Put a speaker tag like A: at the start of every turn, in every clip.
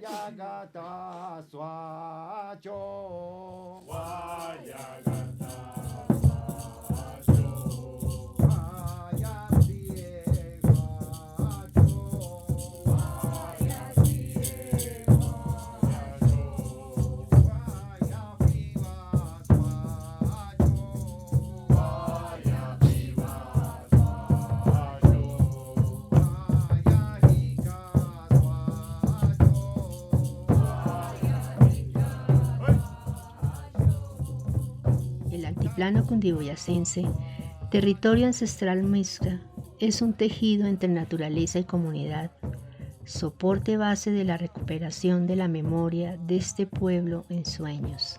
A: Wayagata Swacho.
B: Wayagata
C: El altiplano cundiboyacense, territorio ancestral muisca, es un tejido entre naturaleza y comunidad, soporte base de la recuperación de la memoria de este pueblo en sueños.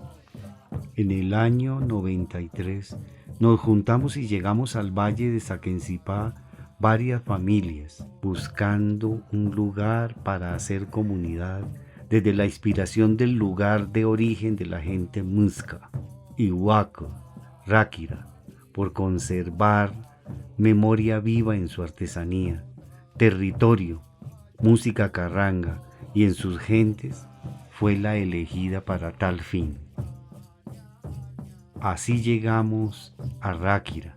A: En el año 93 nos juntamos y llegamos al valle de Saquencipá varias familias buscando un lugar para hacer comunidad desde la inspiración del lugar de origen de la gente muisca, Ihuaco, Ráquira, por conservar memoria viva en su artesanía, territorio, música carranga y en sus gentes fue la elegida para tal fin. Así llegamos a Ráquira,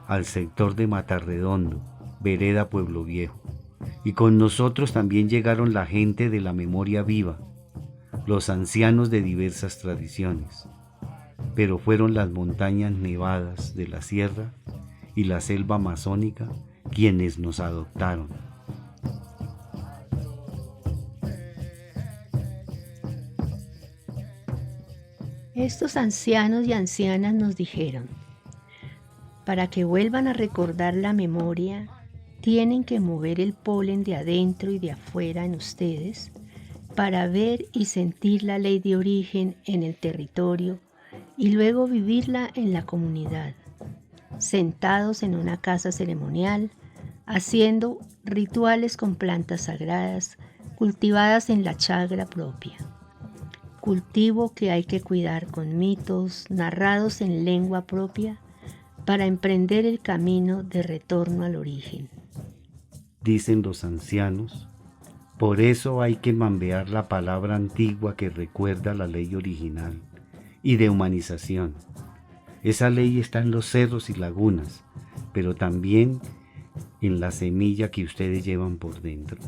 A: al sector de Matarredondo, vereda Pueblo Viejo, y con nosotros también llegaron la gente de la memoria viva, los ancianos de diversas tradiciones, pero fueron las montañas nevadas de la sierra y la selva amazónica quienes nos adoptaron.
C: Estos ancianos y ancianas nos dijeron, para que vuelvan a recordar la memoria, tienen que mover el polen de adentro y de afuera en ustedes para ver y sentir la ley de origen en el territorio y luego vivirla en la comunidad, sentados en una casa ceremonial, haciendo rituales con plantas sagradas cultivadas en la chagra propia. Cultivo que hay que cuidar con mitos narrados en lengua propia para emprender el camino de retorno al origen.
A: Dicen los ancianos, por eso hay que mambear la palabra antigua que recuerda la ley original y de humanización. Esa ley está en los cerros y lagunas, pero también en la semilla que ustedes llevan por dentro.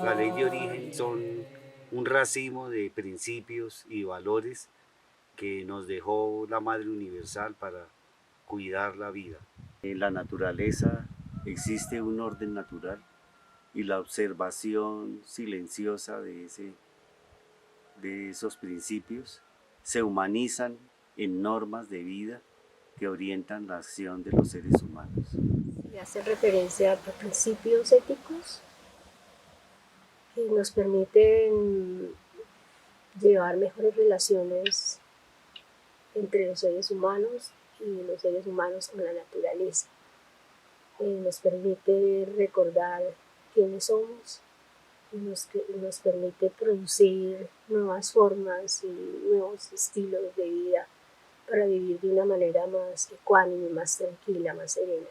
A: La ley de origen son un racimo de principios y valores que nos dejó la Madre Universal para cuidar la vida. En la naturaleza existe un orden natural y la observación silenciosa de esos principios se humanizan en normas de vida que orientan la acción de los seres humanos.
D: Y hace referencia a principios éticos que nos permiten llevar mejores relaciones entre los seres humanos y los seres humanos con la naturaleza. Nos permite recordar quiénes somos y nos permite producir nuevas formas y nuevos estilos de vida para vivir de una manera más ecuánime, más tranquila, más serena,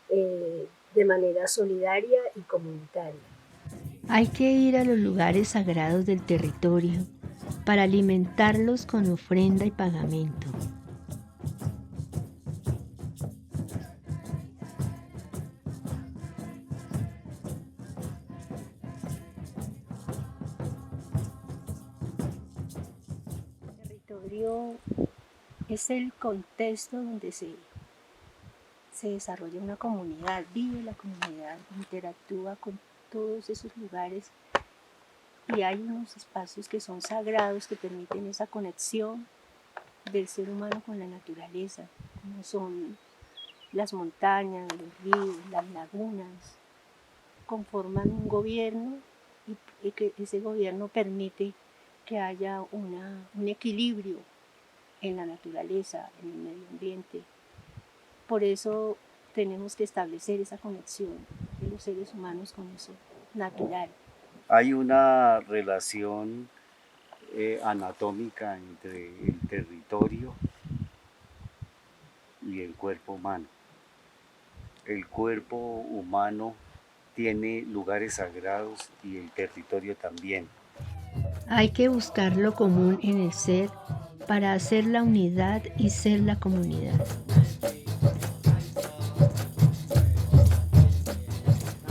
D: de manera solidaria y comunitaria.
C: Hay que ir a los lugares sagrados del territorio para alimentarlos con ofrenda y pagamento. El territorio es el contexto donde se desarrolla una comunidad, vive la comunidad, interactúa con todos esos lugares y hay unos espacios que son sagrados que permiten esa conexión del ser humano con la naturaleza, como son las montañas, los ríos, las lagunas, conforman un gobierno
D: y que ese gobierno permite que haya un equilibrio en la naturaleza, en el medio ambiente. Por eso tenemos que establecer esa conexión de los seres humanos con eso natural.
A: Hay una relación anatómica entre el territorio y el cuerpo humano. El cuerpo humano tiene lugares sagrados y el territorio también.
C: Hay que buscar lo común en el ser para hacer la unidad y ser la comunidad.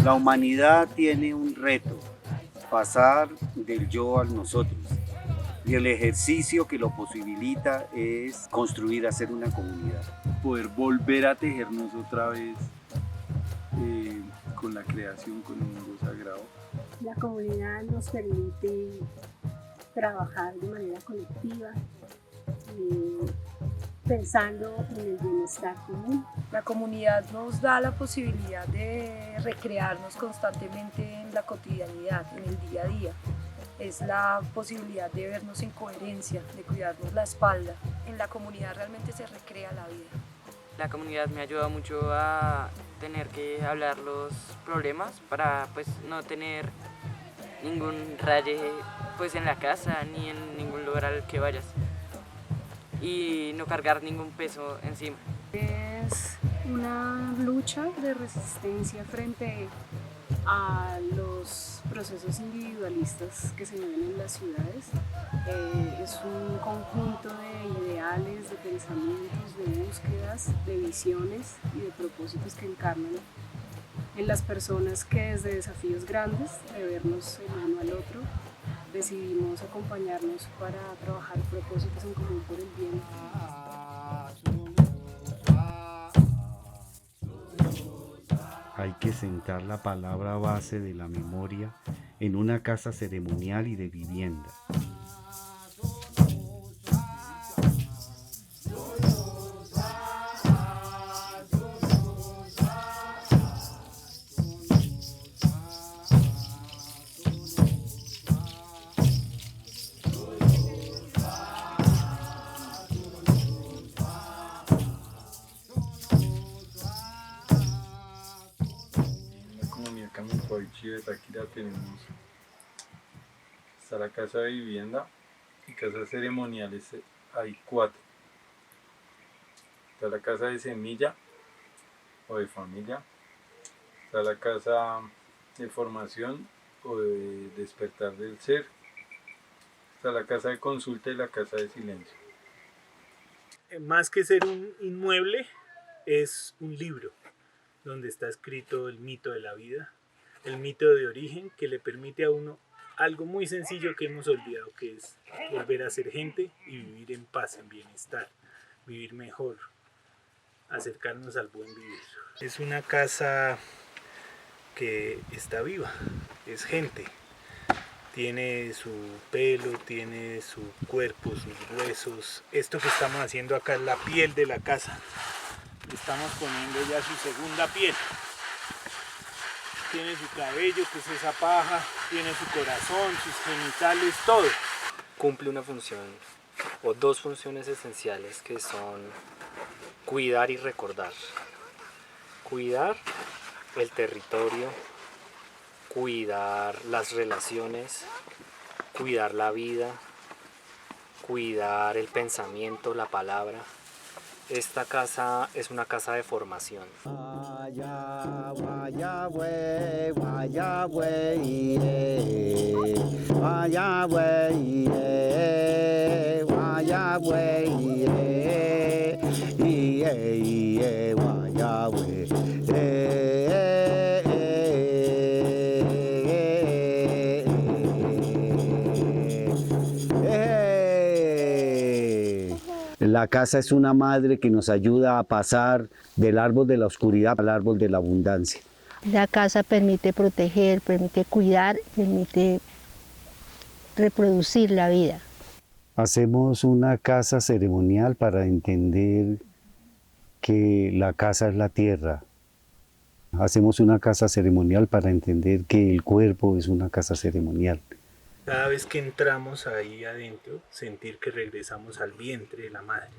A: La humanidad tiene un reto, pasar del yo al nosotros. Y el ejercicio que lo posibilita es construir, hacer una comunidad.
B: Poder volver a tejernos otra vez con la creación, con un mundo sagrado.
D: La comunidad nos permite trabajar de manera colectiva, pensando en el bienestar común.
E: La comunidad nos da la posibilidad de recrearnos constantemente en la cotidianidad, en el día a día. Es la posibilidad de vernos en coherencia, de cuidarnos la espalda. En la comunidad realmente se recrea la vida.
F: La comunidad me ayuda mucho a tener que hablar los problemas para pues no tener ningún raye pues en la casa ni en ningún lugar al que vayas y no cargar ningún peso encima.
G: Es una lucha de resistencia frente a los procesos individualistas que se viven en las ciudades. Es un conjunto de ideales, de pensamientos, de búsquedas, de visiones y de propósitos que encarnan en las personas que desde desafíos grandes, de vernos el uno al otro, decidimos acompañarnos para trabajar propósitos en común por el bien.
A: Hay que sentar la palabra base de la memoria en una casa ceremonial y de vivienda.
B: De Táquira tenemos, está la casa de vivienda y casas ceremoniales, hay 4. Está la casa de semilla o de familia, está la casa de formación o de despertar del ser, está la casa de consulta y la casa de silencio.
H: Más que ser un inmueble, es un libro donde está escrito el mito de la vida, el mito de origen que le permite a uno algo muy sencillo que hemos olvidado, que es volver a ser gente y vivir en paz, en bienestar, vivir mejor, acercarnos al buen vivir. Es una casa que está viva, es gente, tiene su pelo, tiene su cuerpo, sus huesos. Esto que estamos haciendo acá es la piel de la casa, estamos poniendo ya su segunda piel. Tiene su cabello, que es esa paja, tiene su corazón, sus genitales, todo.
I: Cumple una función o 2 funciones esenciales que son cuidar y recordar. Cuidar el territorio, cuidar las relaciones, cuidar la vida, cuidar el pensamiento, la palabra. Esta casa es una casa de formación.
A: La casa es una madre que nos ayuda a pasar del árbol de la oscuridad al árbol de la abundancia.
C: La casa permite proteger, permite cuidar, permite reproducir la vida.
A: Hacemos una casa ceremonial para entender que la casa es la tierra, Hacemos una casa ceremonial para entender que el cuerpo es una casa ceremonial.
H: Cada vez que entramos ahí adentro, sentir que regresamos al vientre de la madre.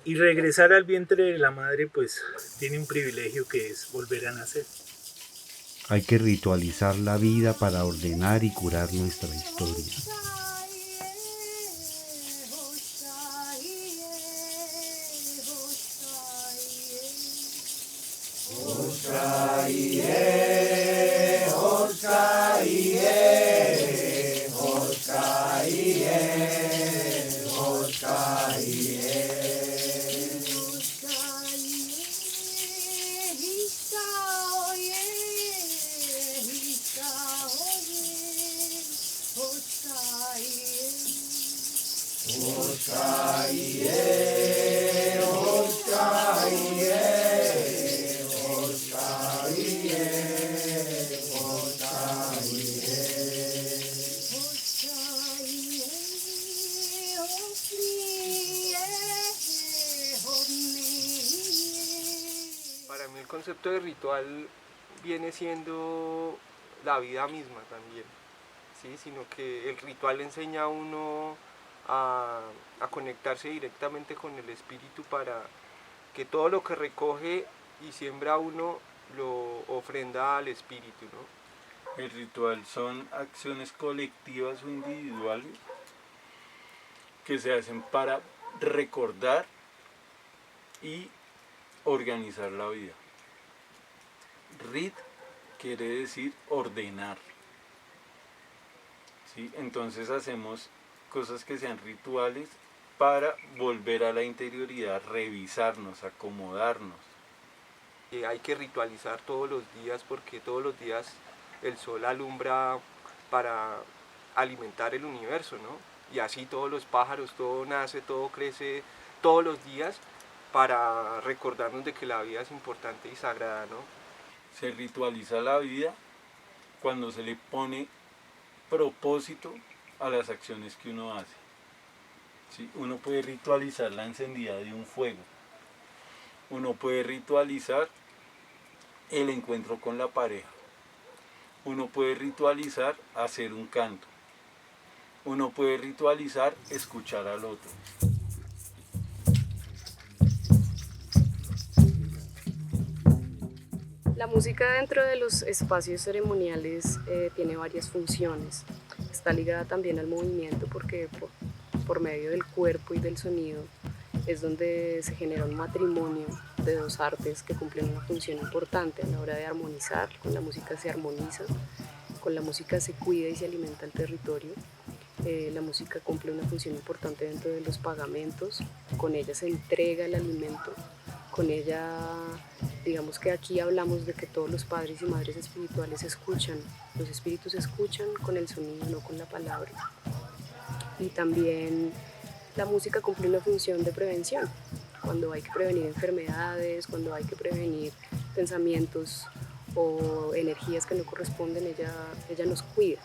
H: Y regresar al vientre de la madre pues tiene un privilegio que es volver a nacer.
A: Hay que ritualizar la vida para ordenar y curar nuestra historia.
J: Para mí el concepto de ritual viene siendo la vida misma también, ¿sí? Sino que el ritual enseña a uno a conectarse directamente con el espíritu para que todo lo que recoge y siembra uno lo ofrenda al espíritu, ¿no?
B: El ritual son acciones colectivas o individuales que se hacen para recordar y organizar la vida. Rit quiere decir ordenar, ¿sí? Entonces hacemos cosas que sean rituales para volver a la interioridad, revisarnos, acomodarnos.
J: Hay que ritualizar todos los días porque todos los días el sol alumbra para alimentar el universo, ¿no? Y así todos los pájaros, todo nace, todo crece todos los días para recordarnos de que la vida es importante y sagrada, ¿no?
B: Se ritualiza la vida cuando se le pone propósito a las acciones que uno hace. ¿Sí? Uno puede ritualizar la encendida de un fuego. Uno puede ritualizar el encuentro con la pareja. Uno puede ritualizar hacer un canto. Uno puede ritualizar escuchar al otro.
G: La música dentro de los espacios ceremoniales tiene varias funciones. Está ligada también al movimiento porque por medio del cuerpo y del sonido es donde se genera un matrimonio de dos artes que cumplen una función importante a la hora de armonizar. Con la música se armoniza, con la música se cuida y se alimenta el territorio. La música cumple una función importante dentro de los pagamentos, con ella se entrega el alimento, con ella, digamos que aquí hablamos de que todos los padres y madres espirituales escuchan, los espíritus escuchan con el sonido, no con la palabra. Y también la música cumple una función de prevención, cuando hay que prevenir enfermedades, cuando hay que prevenir pensamientos o energías que no corresponden, ella nos cuida.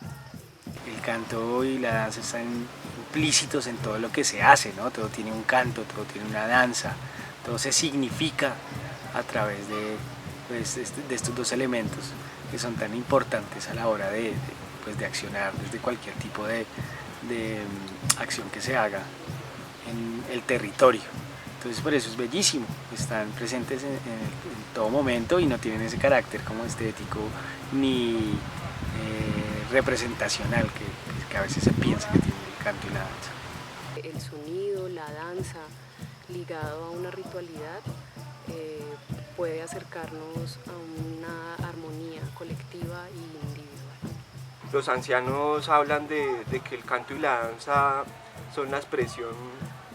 K: El canto y la danza están implícitos en todo lo que se hace, ¿no? Todo tiene un canto, todo tiene una danza, todo se significa a través de estos dos elementos que son tan importantes a la hora de accionar desde cualquier tipo de acción que se haga en el territorio. Entonces por eso es bellísimo, están presentes en todo momento y no tienen ese carácter como estético ni representacional que a veces se piensa que tiene el canto y la danza.
G: El sonido, la danza, ligado a una ritualidad, puede acercarnos a una armonía colectiva y individual.
J: Los ancianos hablan de que el canto y la danza son la expresión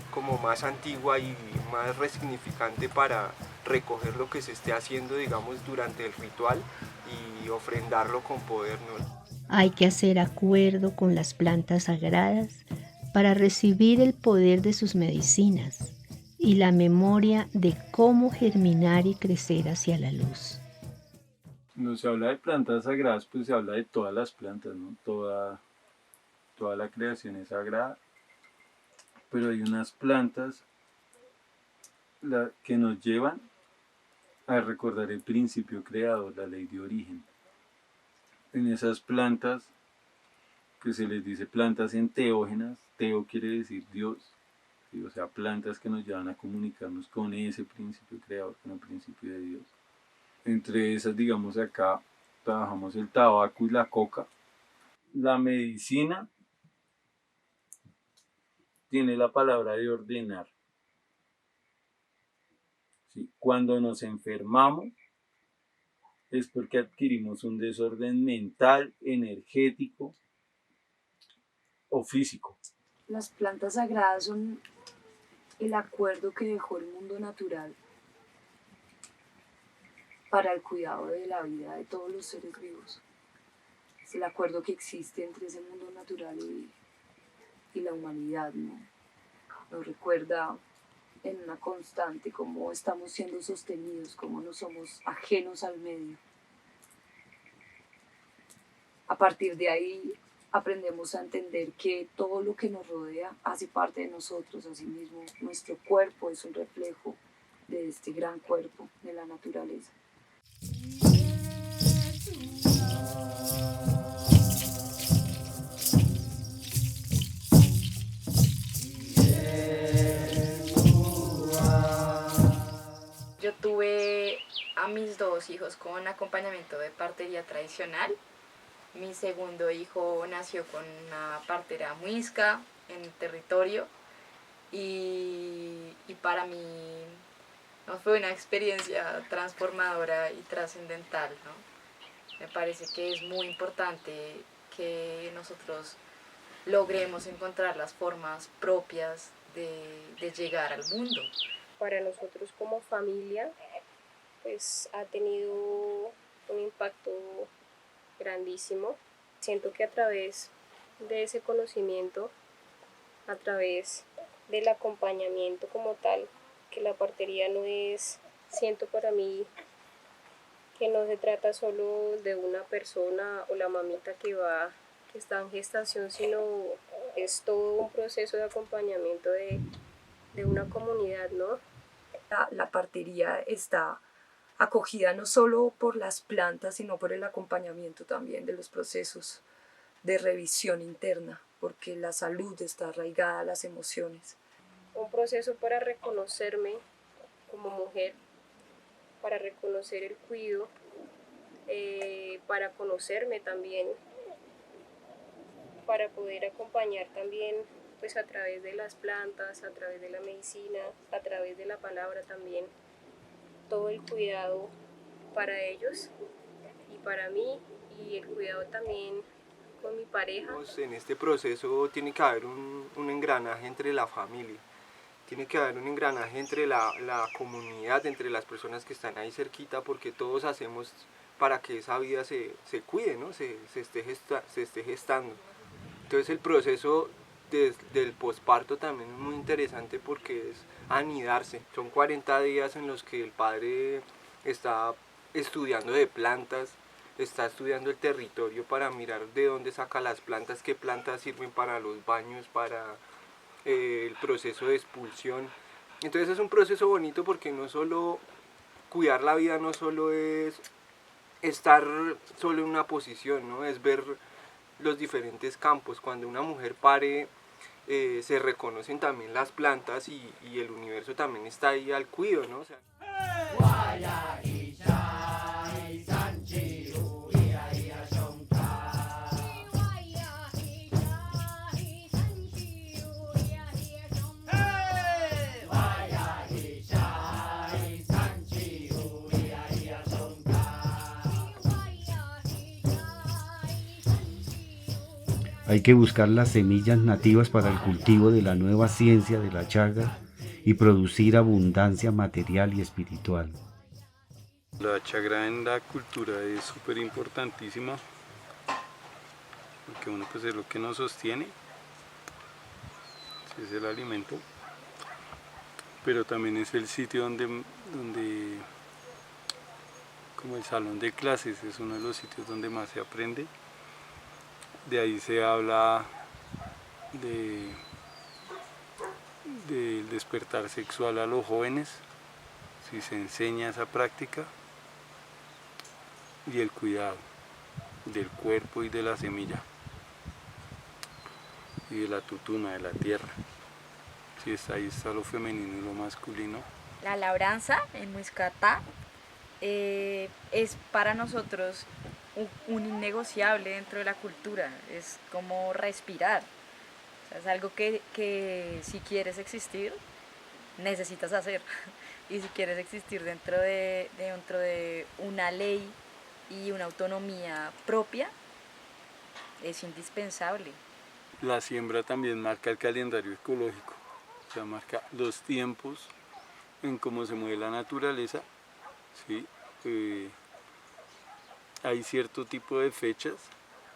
J: como más antigua y más resignificante para recoger lo que se esté haciendo, digamos, durante el ritual y ofrendarlo con poder, ¿no?
C: Hay que hacer acuerdo con las plantas sagradas para recibir el poder de sus medicinas y la memoria de cómo germinar y crecer hacia la luz.
B: Cuando se habla de plantas sagradas, pues se habla de todas las plantas, ¿no? Toda la creación es sagrada, pero hay unas plantas que nos llevan a recordar el principio creador, la ley de origen. En esas plantas, que se les dice plantas enteógenas, teo quiere decir Dios, ¿sí? O sea, plantas que nos llevan a comunicarnos con ese principio creador, con el principio de Dios. Entre esas, digamos, acá trabajamos el tabaco y la coca. La medicina tiene la palabra de ordenar. ¿Sí? Cuando nos enfermamos es porque adquirimos un desorden mental, energético o físico.
E: Las plantas sagradas son el acuerdo que dejó el mundo natural para el cuidado de la vida de todos los seres vivos. Es el acuerdo que existe entre ese mundo natural y la humanidad, ¿no? Nos recuerda en una constante cómo estamos siendo sostenidos, cómo no somos ajenos al medio. A partir de ahí aprendemos a entender que todo lo que nos rodea hace parte de nosotros. Asimismo, nuestro cuerpo es un reflejo de este gran cuerpo de la naturaleza.
L: Yo tuve a mis 2 hijos con acompañamiento de partería tradicional. Mi segundo hijo nació con una partera muisca en territorio y para mí fue una experiencia transformadora y trascendental, ¿no? Me parece que es muy importante que nosotros logremos encontrar las formas propias de llegar al mundo.
D: Para nosotros como familia, pues ha tenido un impacto grandísimo. Siento que a través de ese conocimiento, a través del acompañamiento como tal, que la partería no es, siento para mí que no se trata solo de una persona o la mamita que está en gestación, sino es todo un proceso de acompañamiento de una comunidad, ¿no?
E: La partería está acogida no solo por las plantas, sino por el acompañamiento también de los procesos de revisión interna, porque la salud está arraigada a las emociones.
D: Un proceso para reconocerme como mujer, para reconocer el cuidado, para conocerme también, para poder acompañar también pues a través de las plantas, a través de la medicina, a través de la palabra también, todo el cuidado para ellos y para mí, y el cuidado también con mi pareja.
J: En este proceso tiene que haber un engranaje entre la familia, tiene que haber un engranaje entre la comunidad, entre las personas que están ahí cerquita, porque todos hacemos para que esa vida se cuide, ¿no? se esté gestando. Entonces el proceso del posparto también es muy interesante porque es anidarse. Son 40 días en los que el padre está estudiando de plantas, está estudiando el territorio para mirar de dónde saca las plantas, qué plantas sirven para los baños, para el proceso de expulsión. Entonces es un proceso bonito porque no solo cuidar la vida, no solo es estar solo en una posición, ¿no? Es ver los diferentes campos. Cuando una mujer pare, se reconocen también las plantas y el universo también está ahí al cuido, ¿no? O sea,
A: Hay que buscar las semillas nativas para el cultivo de la nueva ciencia de la chaga y producir abundancia material y espiritual.
B: La chagra en la cultura es súper importantísima, porque uno pues es lo que nos sostiene, es el alimento, pero también es el sitio donde como el salón de clases, es uno de los sitios donde más se aprende. De ahí se habla del despertar sexual a los jóvenes, si se enseña esa práctica y el cuidado del cuerpo y de la semilla y de la tutuma, de la tierra. Si ahí está lo femenino y lo masculino.
L: La labranza en Muiscatá es para nosotros un innegociable dentro de la cultura, es como respirar. O sea, es algo que si quieres existir, necesitas hacer. Y si quieres existir dentro de una ley y una autonomía propia, es indispensable.
B: La siembra también marca el calendario ecológico, o sea, marca los tiempos en cómo se mueve la naturaleza, ¿sí? Hay cierto tipo de fechas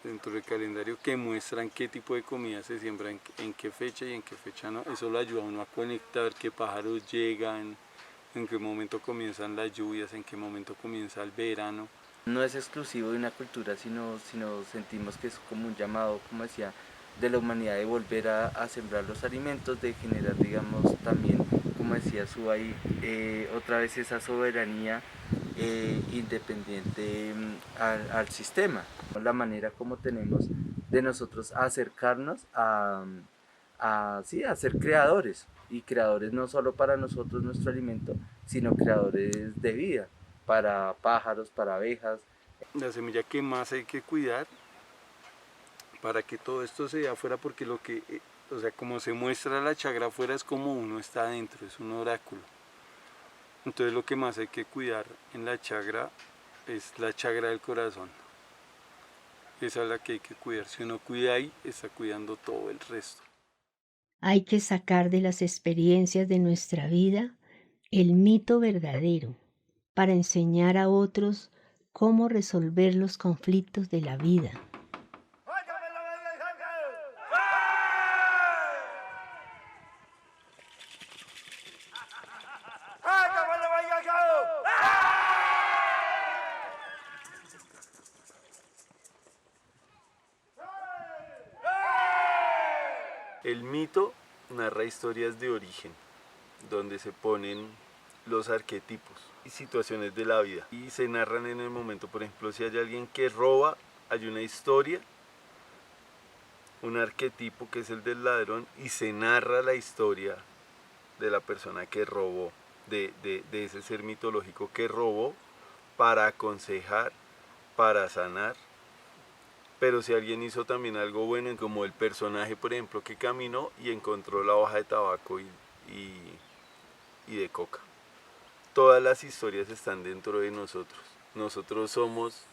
B: dentro del calendario que muestran qué tipo de comida se siembra en qué fecha y en qué fecha no. Eso lo ayuda a uno a conectar qué pájaros llegan, en qué momento comienzan las lluvias, en qué momento comienza el verano.
F: No es exclusivo de una cultura, sino sentimos que es como un llamado, como decía, de la humanidad de volver a sembrar los alimentos, de generar, digamos, también, como decía Subay, otra vez esa soberanía independiente al sistema. La manera como tenemos de nosotros acercarnos a ser creadores, y creadores no solo para nosotros nuestro alimento, sino creadores de vida, para pájaros, para abejas.
B: La semilla que más hay que cuidar para que todo esto se dé afuera, porque o sea, como se muestra la chagra afuera es como uno está adentro, es un oráculo. Entonces lo que más hay que cuidar en la chagra es la chagra del corazón. Esa es la que hay que cuidar. Si uno cuida ahí, está cuidando todo el resto.
C: Hay que sacar de las experiencias de nuestra vida el mito verdadero para enseñar a otros cómo resolver los conflictos de la vida.
B: El mito narra historias de origen, donde se ponen los arquetipos y situaciones de la vida y se narran en el momento. Por ejemplo, si hay alguien que roba, hay una historia, un arquetipo que es el del ladrón, y se narra la historia de la persona que robó, de ese ser mitológico que robó, para aconsejar, para sanar. Pero si alguien hizo también algo bueno, como el personaje, por ejemplo, que caminó y encontró la hoja de tabaco y de coca. Todas las historias están dentro de nosotros. Nosotros somos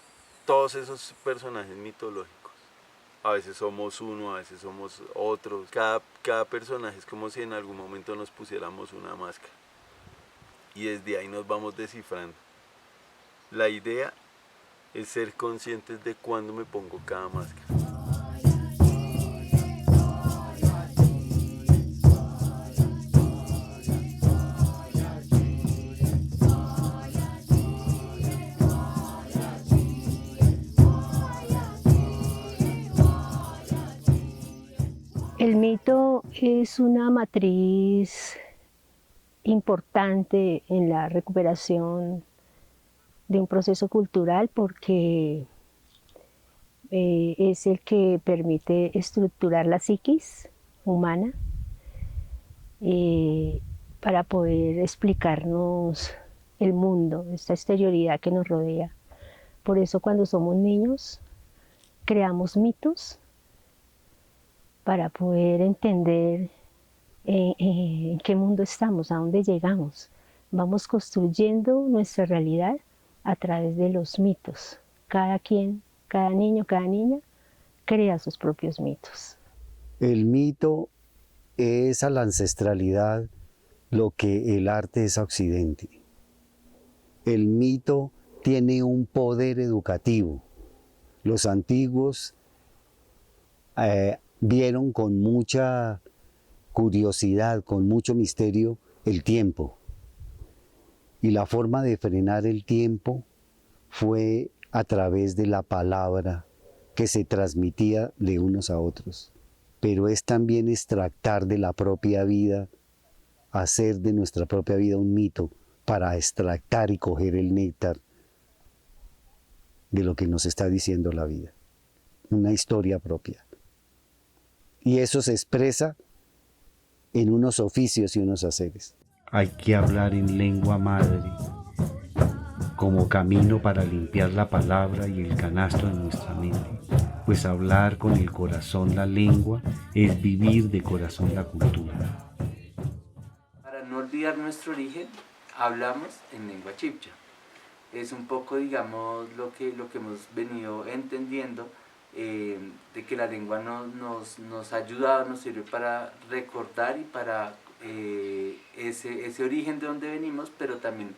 B: todos esos personajes mitológicos. A veces somos uno, a veces somos otros. Cada personaje es como si en algún momento nos pusiéramos una máscara. Y desde ahí nos vamos descifrando. La idea es ser conscientes de cuándo me pongo cada máscara.
C: El mito es una matriz importante en la recuperación de un proceso cultural porque es el que permite estructurar la psiquis humana para poder explicarnos el mundo, esta exterioridad que nos rodea. Por eso cuando somos niños creamos mitos para poder entender en qué mundo estamos, a dónde llegamos. Vamos construyendo nuestra realidad a través de los mitos. Cada quien, cada niño, cada niña crea sus propios mitos.
A: El mito es a la ancestralidad lo que el arte es a Occidente. El mito tiene un poder educativo. Los antiguos vieron con mucha curiosidad, con mucho misterio, el tiempo. Y la forma de frenar el tiempo fue a través de la palabra que se transmitía de unos a otros. Pero es también extractar de la propia vida, hacer de nuestra propia vida un mito, para extractar y coger el néctar de lo que nos está diciendo la vida. Una historia propia. Y eso se expresa en unos oficios y unos haceres. Hay que hablar en lengua madre como camino para limpiar la palabra y el canasto de nuestra mente, pues hablar con el corazón la lengua es vivir de corazón la cultura.
M: Para no olvidar nuestro origen, hablamos en lengua chibcha. Es un poco, digamos, lo que hemos venido entendiendo, de que la lengua nos ha ayudado, nos sirve para recordar y para ese origen de donde venimos, pero también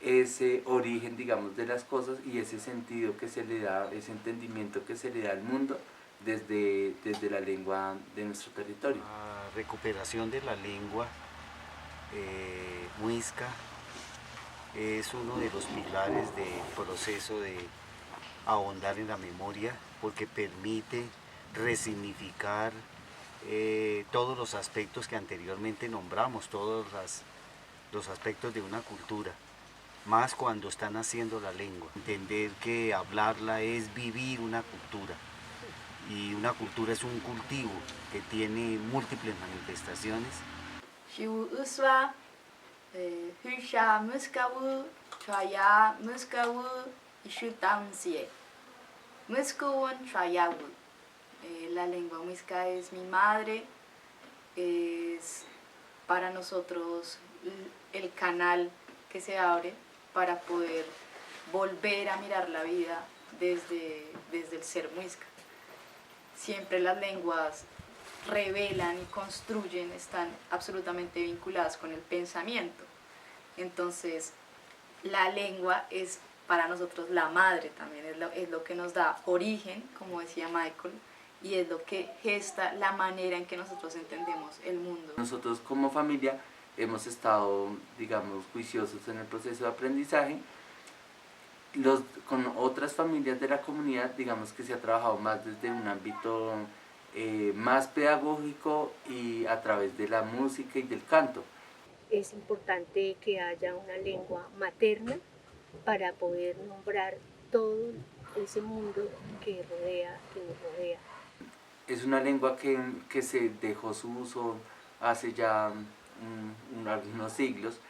M: ese origen, digamos, de las cosas y ese sentido que se le da, ese entendimiento que se le da al mundo desde la lengua de nuestro territorio.
A: La recuperación de la lengua muisca es uno de los pilares del proceso de ahondar en la memoria, porque permite resignificar todos los aspectos que anteriormente nombramos, todos los aspectos de una cultura, más cuando están haciendo la lengua. Entender que hablarla es vivir una cultura, y una cultura es un cultivo que tiene múltiples manifestaciones.
L: La lengua muisca es mi madre, es para nosotros el canal que se abre para poder volver a mirar la vida desde el ser muisca. Siempre las lenguas revelan y construyen, están absolutamente vinculadas con el pensamiento. Entonces, la lengua es para nosotros la madre también, es lo que nos da origen, como decía Michael, y es lo que gesta la manera en que nosotros entendemos el mundo.
M: Nosotros como familia hemos estado, digamos, juiciosos en el proceso de aprendizaje. Con otras familias de la comunidad, digamos que se ha trabajado más desde un ámbito más pedagógico y a través de la música y del canto.
D: Es importante que haya una lengua materna para poder nombrar todo ese mundo que nos rodea.
M: Es una lengua que se dejó su uso hace ya algunos siglos,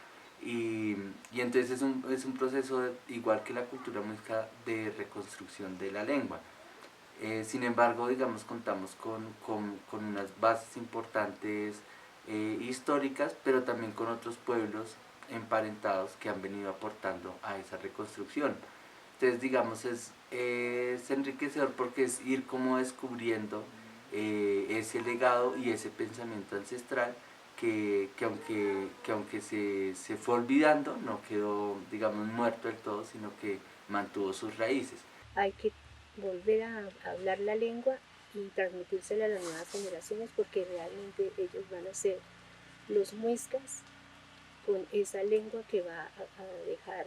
M: y entonces es un proceso igual que la cultura muisca de reconstrucción de la lengua. Sin embargo, digamos, contamos con unas bases importantes históricas, pero también con otros pueblos emparentados que han venido aportando a esa reconstrucción. Entonces, digamos, es enriquecedor porque es ir como descubriendo ese legado y ese pensamiento ancestral que aunque se fue olvidando, no quedó, digamos, muerto del todo, sino que mantuvo sus raíces.
D: Hay que volver a hablar la lengua y transmitírsela a las nuevas generaciones, porque realmente ellos van a ser los muiscas con esa lengua que va a dejar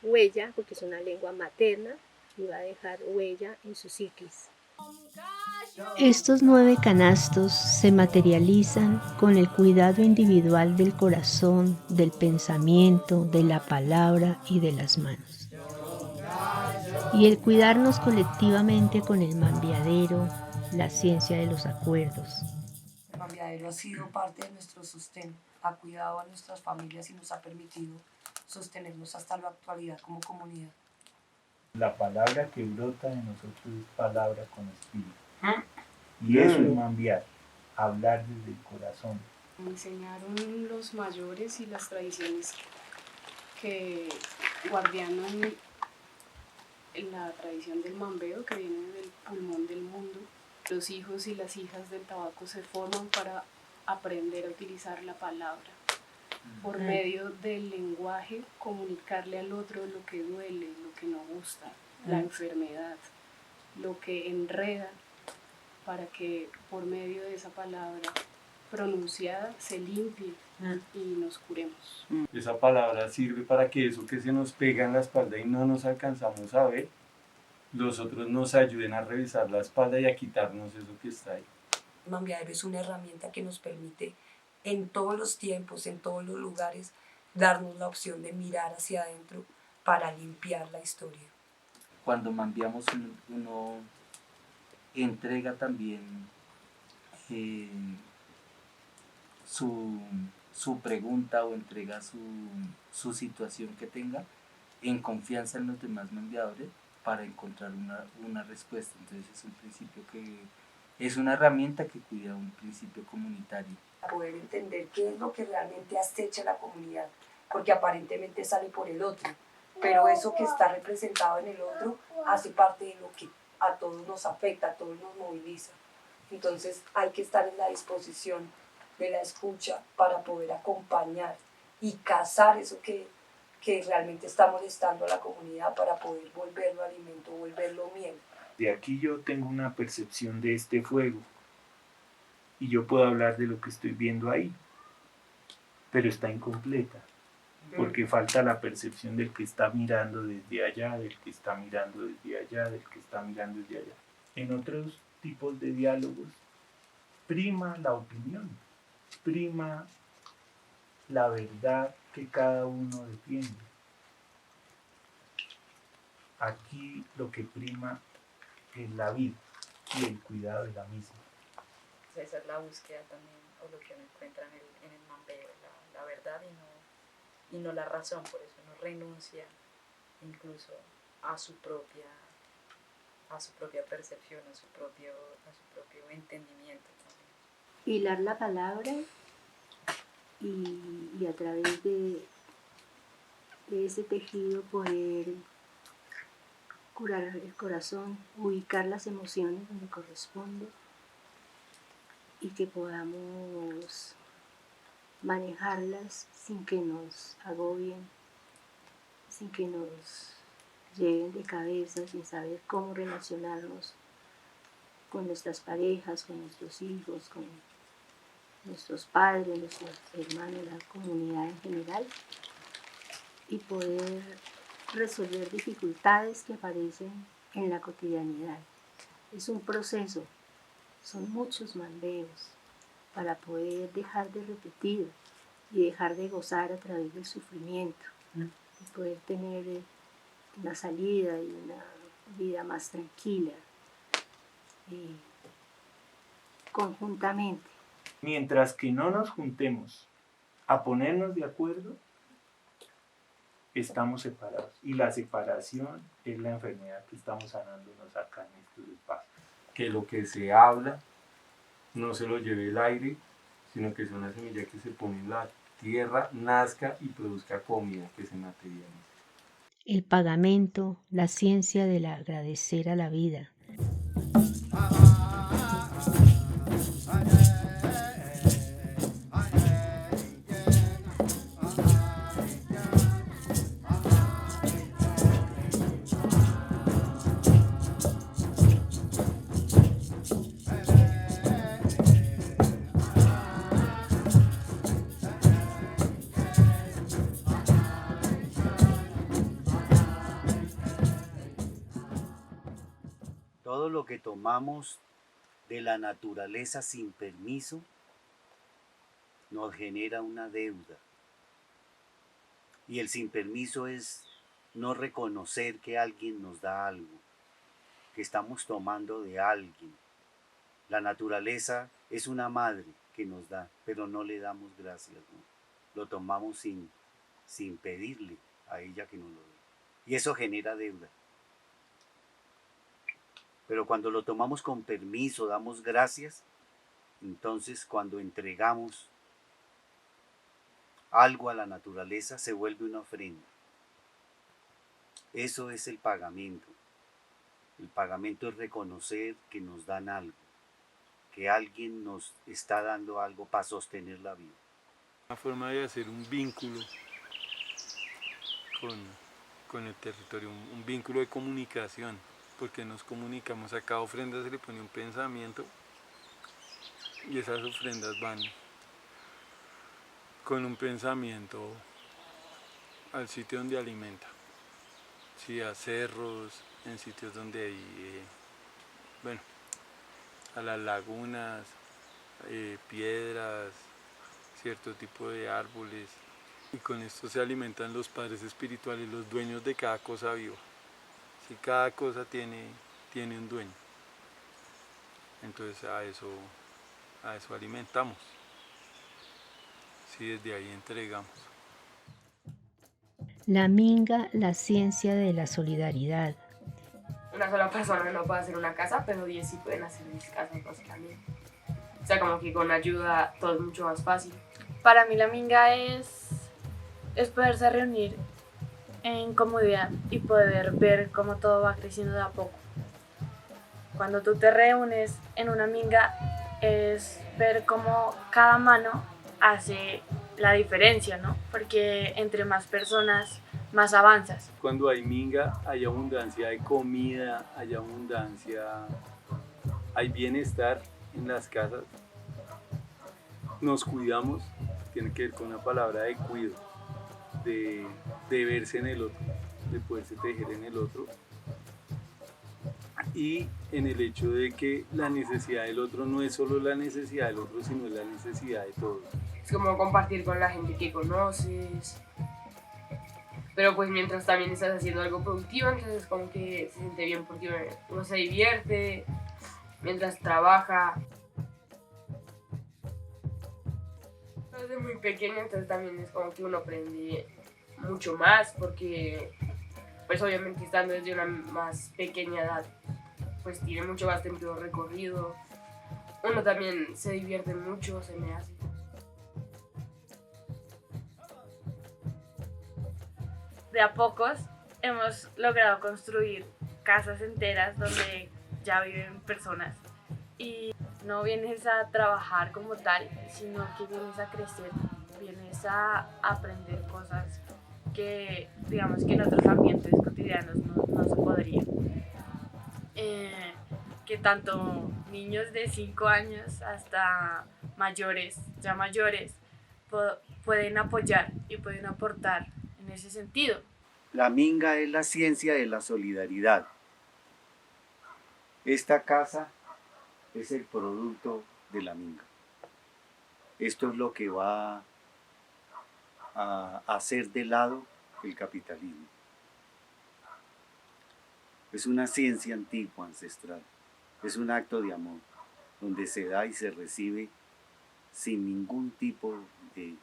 D: huella, porque es una lengua materna y va a dejar huella en su psiquis.
C: Estos 9 canastos se materializan con el cuidado individual del corazón, del pensamiento, de la palabra y de las manos. Y el cuidarnos colectivamente con el mambiadero, la ciencia de los acuerdos.
E: El mambiadero ha sido parte de nuestro sostén, ha cuidado a nuestras familias y nos ha permitido sostenernos hasta la actualidad como comunidad.
H: La palabra que brota de nosotros es palabra con espíritu. Y eso es mambiar, hablar desde el corazón.
G: Me enseñaron los mayores y las tradiciones que guardianan la tradición del mambeo, que viene del pulmón del mundo. Los hijos y las hijas del tabaco se forman para aprender a utilizar la palabra. Por medio del lenguaje, comunicarle al otro lo que duele, lo que no gusta, la enfermedad, lo que enreda, para que por medio de esa palabra pronunciada se limpie y nos curemos.
B: Esa palabra sirve para que eso que se nos pega en la espalda y no nos alcanzamos a ver, los otros nos ayuden a revisar la espalda y a quitarnos eso que está ahí.
E: Mambiadero es una herramienta que nos permite en todos los tiempos, en todos los lugares, darnos la opción de mirar hacia adentro para limpiar la historia.
M: Cuando mambiamos uno entrega también su pregunta o entrega su situación que tenga en confianza en los demás mambiadores para encontrar una respuesta. Entonces es un principio que es una herramienta que cuida un principio comunitario.
E: Poder entender qué es lo que realmente acecha la comunidad, porque aparentemente sale por el otro, pero eso que está representado en el otro hace parte de lo que a todos nos afecta, a todos nos moviliza. Entonces hay que estar en la disposición de la escucha para poder acompañar y cazar eso que realmente está molestando a la comunidad para poder volverlo alimento, volverlo miel.
H: De aquí yo tengo una percepción de este fuego y yo puedo hablar de lo que estoy viendo ahí, pero está incompleta, porque falta la percepción del que está mirando desde allá, del que está mirando desde allá, del que está mirando desde allá. En otros tipos de diálogos prima la opinión, prima la verdad que cada uno defiende. Aquí lo que prima es la vida y el cuidado de la misma.
L: Esa es la búsqueda también, o lo que uno encuentra en el mambeo, la verdad y no la razón. Por eso uno renuncia incluso a su propia percepción, a su propio entendimiento también.
C: Hilar la palabra y a través de ese tejido poder curar el corazón, ubicar las emociones donde corresponde y que podamos manejarlas sin que nos agobien, sin que nos lleven de cabeza, sin saber cómo relacionarnos con nuestras parejas, con nuestros hijos, con nuestros padres, nuestros hermanos, la comunidad en general, y poder resolver dificultades que aparecen en la cotidianidad. Es un proceso, son muchos mambeos para poder dejar de repetir y dejar de gozar a través del sufrimiento y poder tener una salida y una vida más tranquila conjuntamente.
H: Mientras que no nos juntemos a ponernos de acuerdo, estamos separados. Y la separación es la enfermedad que estamos sanándonos acá en estos espacios.
B: Que lo que se habla no se lo lleve el aire, sino que es una semilla que se pone en la tierra, nazca y produzca comida que se materialice.
C: El pagamento, la ciencia del agradecer a la vida.
A: Todo lo que tomamos de la naturaleza sin permiso nos genera una deuda. Y el sin permiso es no reconocer que alguien nos da algo, que estamos tomando de alguien. La naturaleza es una madre que nos da, pero no le damos gracias, ¿no? Lo tomamos sin pedirle a ella que nos lo dé. Y eso genera deuda. Pero cuando lo tomamos con permiso, damos gracias, entonces cuando entregamos algo a la naturaleza se vuelve una ofrenda. Eso es el pagamento. El pagamento es reconocer que nos dan algo, que alguien nos está dando algo para sostener la vida.
B: Una forma de hacer un vínculo con el territorio, un vínculo de comunicación, porque nos comunicamos. A cada ofrenda se le pone un pensamiento y esas ofrendas van con un pensamiento al sitio donde alimenta, sí, a cerros, en sitios donde hay, a las lagunas, piedras, cierto tipo de árboles, Y con esto se alimentan los padres espirituales, los dueños de cada cosa viva. Si cada cosa tiene un dueño, entonces a eso alimentamos. Si desde ahí entregamos.
C: La minga, la ciencia de la solidaridad.
N: Una sola persona no puede hacer una casa, pero 10 sí pueden hacer 10 casas básicamente. O sea, como que con ayuda todo es mucho más fácil.
O: Para mí la minga es poderse reunir en comodidad y poder ver cómo todo va creciendo de a poco. Cuando tú te reúnes en una minga es ver cómo cada mano hace la diferencia, ¿no? Porque entre más personas, más avanzas.
B: Cuando hay minga, hay abundancia de comida, hay bienestar en las casas. Nos cuidamos, tiene que ver con la palabra de cuido, de verse en el otro, de poderse tejer en el otro. Y en el hecho de que la necesidad del otro no es solo la necesidad del otro, sino la necesidad de todos.
N: Es como compartir con la gente que conoces, pero pues mientras también estás haciendo algo productivo, entonces como que se siente bien porque uno se divierte mientras trabaja. Desde muy pequeño, entonces también es como que uno aprende mucho más porque pues obviamente estando desde una más pequeña edad pues tiene mucho más tiempo recorrido, uno también se divierte mucho, se me hace.
O: De a pocos hemos logrado construir casas enteras donde ya viven personas y no vienes a trabajar como tal, sino que vienes a crecer, vienes a aprender cosas que digamos que en otros ambientes cotidianos no se podrían. Que tanto niños de 5 años hasta mayores, ya mayores, pueden apoyar y pueden aportar en ese sentido.
A: La minga es la ciencia de la solidaridad. Esta casa es el producto de la minga. Esto es lo que va a hacer de lado el capitalismo. Es una ciencia antigua, ancestral. Es un acto de amor, donde se da y se recibe sin ningún tipo de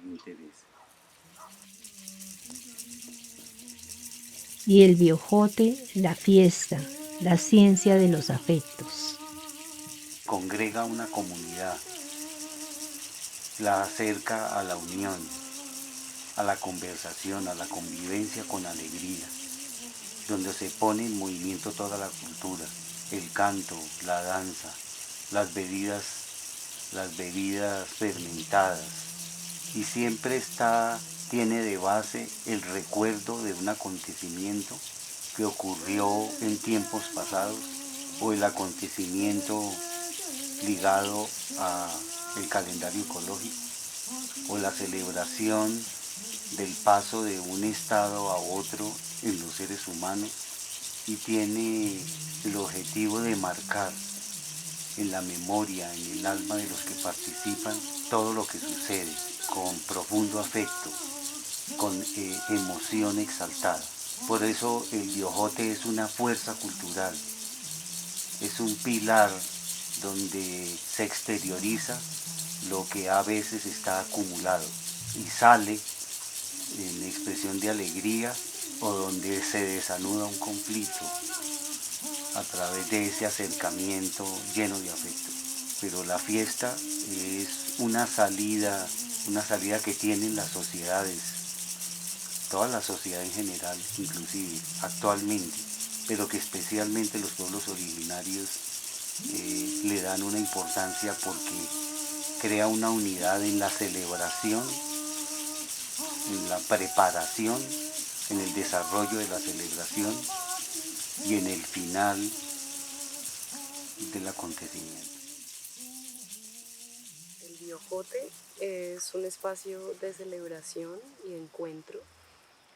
A: interés.
C: Y el biojote, la fiesta, la ciencia de los afectos.
A: Congrega una comunidad, la acerca a la unión, a la conversación, a la convivencia con alegría, donde se pone en movimiento toda la cultura, el canto, la danza, las bebidas fermentadas, y siempre tiene de base el recuerdo de un acontecimiento que ocurrió en tiempos pasados o el acontecimiento ligado al calendario ecológico o la celebración del paso de un estado a otro en los seres humanos, y tiene el objetivo de marcar en la memoria, en el alma de los que participan, todo lo que sucede con profundo afecto, con emoción exaltada. Por eso el biojote es una fuerza cultural, es un pilar donde se exterioriza lo que a veces está acumulado y sale en expresión de alegría o donde se desanuda un conflicto a través de ese acercamiento lleno de afecto. Pero la fiesta es una salida que tienen las sociedades, toda la sociedad en general, inclusive actualmente, pero que especialmente los pueblos originarios le dan una importancia porque crea una unidad en la celebración, en la preparación, en el desarrollo de la celebración y en el final del acontecimiento.
P: El biojote es un espacio de celebración y encuentro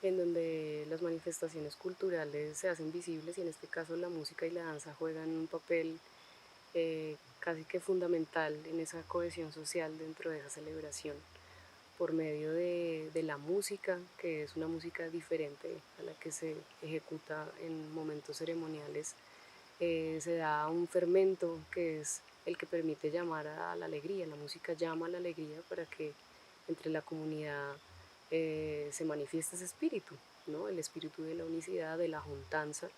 P: en donde las manifestaciones culturales se hacen visibles, y en este caso la música y la danza juegan un papel casi que fundamental en esa cohesión social dentro de esa celebración. por medio de la música, que es una música diferente a la que se ejecuta en momentos ceremoniales. Se da un fermento que es el que permite llamar a la alegría. La música llama a la alegría para que entre la comunidad se manifieste ese espíritu, ¿no? El espíritu de la unicidad, de la juntanza,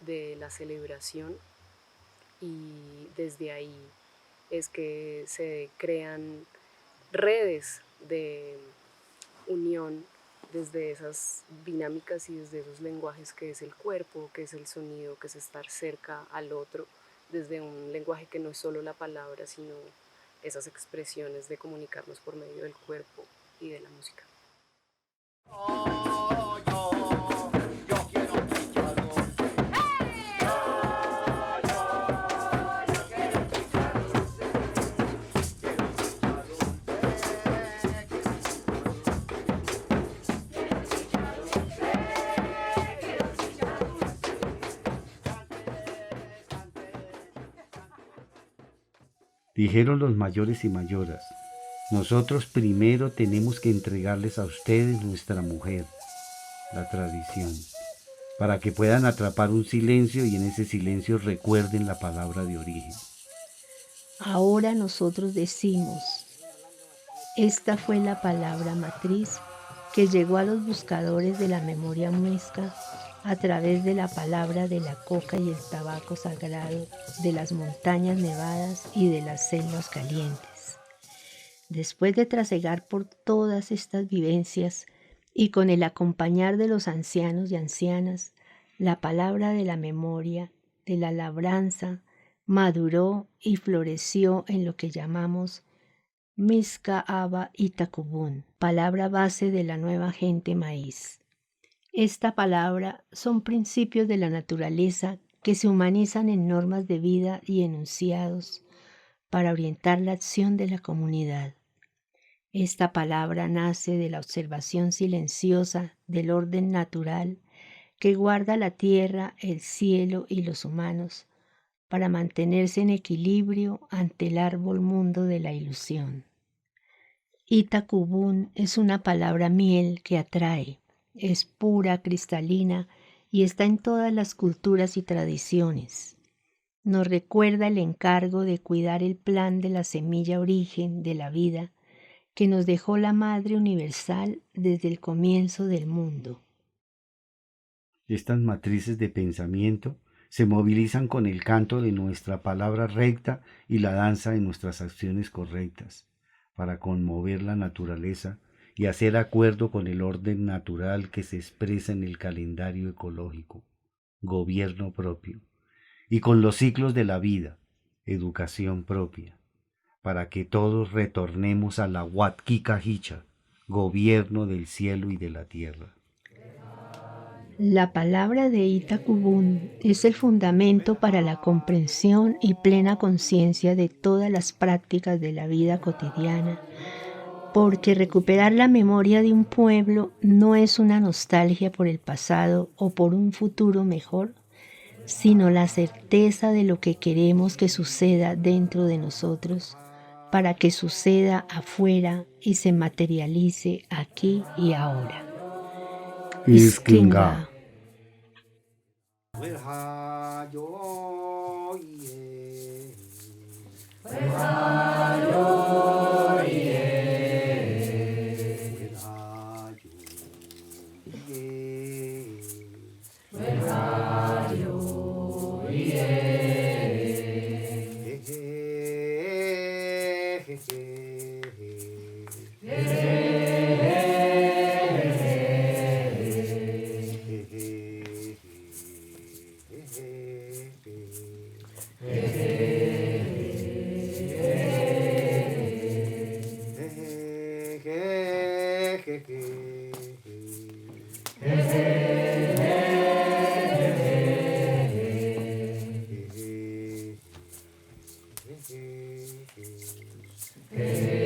P: de la celebración, y desde ahí es que se crean redes de unión desde esas dinámicas y desde esos lenguajes que es el cuerpo, que es el sonido, que es estar cerca al otro, desde un lenguaje que no es solo la palabra, sino esas expresiones de comunicarnos por medio del cuerpo y de la música.
A: Dijeron los mayores y mayoras, nosotros primero tenemos que entregarles a ustedes nuestra mujer, la tradición, para que puedan atrapar un silencio y en ese silencio recuerden la palabra de origen.
C: Ahora nosotros decimos, esta fue la palabra matriz que llegó a los buscadores de la memoria muisca a través de la palabra de la coca y el tabaco sagrado, de las montañas nevadas y de las selvas calientes. Después de trasegar por todas estas vivencias y con el acompañar de los ancianos y ancianas, la palabra de la memoria, de la labranza, maduró y floreció en lo que llamamos Miska Aba Itakubun, palabra base de la nueva gente maíz. Esta palabra son principios de la naturaleza que se humanizan en normas de vida y enunciados para orientar la acción de la comunidad. Esta palabra nace de la observación silenciosa del orden natural que guarda la tierra, el cielo y los humanos para mantenerse en equilibrio ante el árbol mundo de la ilusión. Itakubun es una palabra miel que atrae. Es pura, cristalina y está en todas las culturas y tradiciones. Nos recuerda el encargo de cuidar el plan de la semilla origen de la vida que nos dejó la Madre Universal desde el comienzo del mundo.
A: Estas matrices de pensamiento se movilizan con el canto de nuestra palabra recta y la danza de nuestras acciones correctas, para conmover la naturaleza y hacer acuerdo con el orden natural que se expresa en el calendario ecológico, gobierno propio, y con los ciclos de la vida, educación propia, para que todos retornemos a la Huatkika Hicha, gobierno del cielo y de la tierra.
C: La palabra de Itakubun es el fundamento para la comprensión y plena conciencia de todas las prácticas de la vida cotidiana, porque recuperar la memoria de un pueblo no es una nostalgia por el pasado o por un futuro mejor, sino la certeza de lo que queremos que suceda dentro de nosotros, para que suceda afuera y se materialice aquí y ahora.
A: Iskinga.
Q: Hey.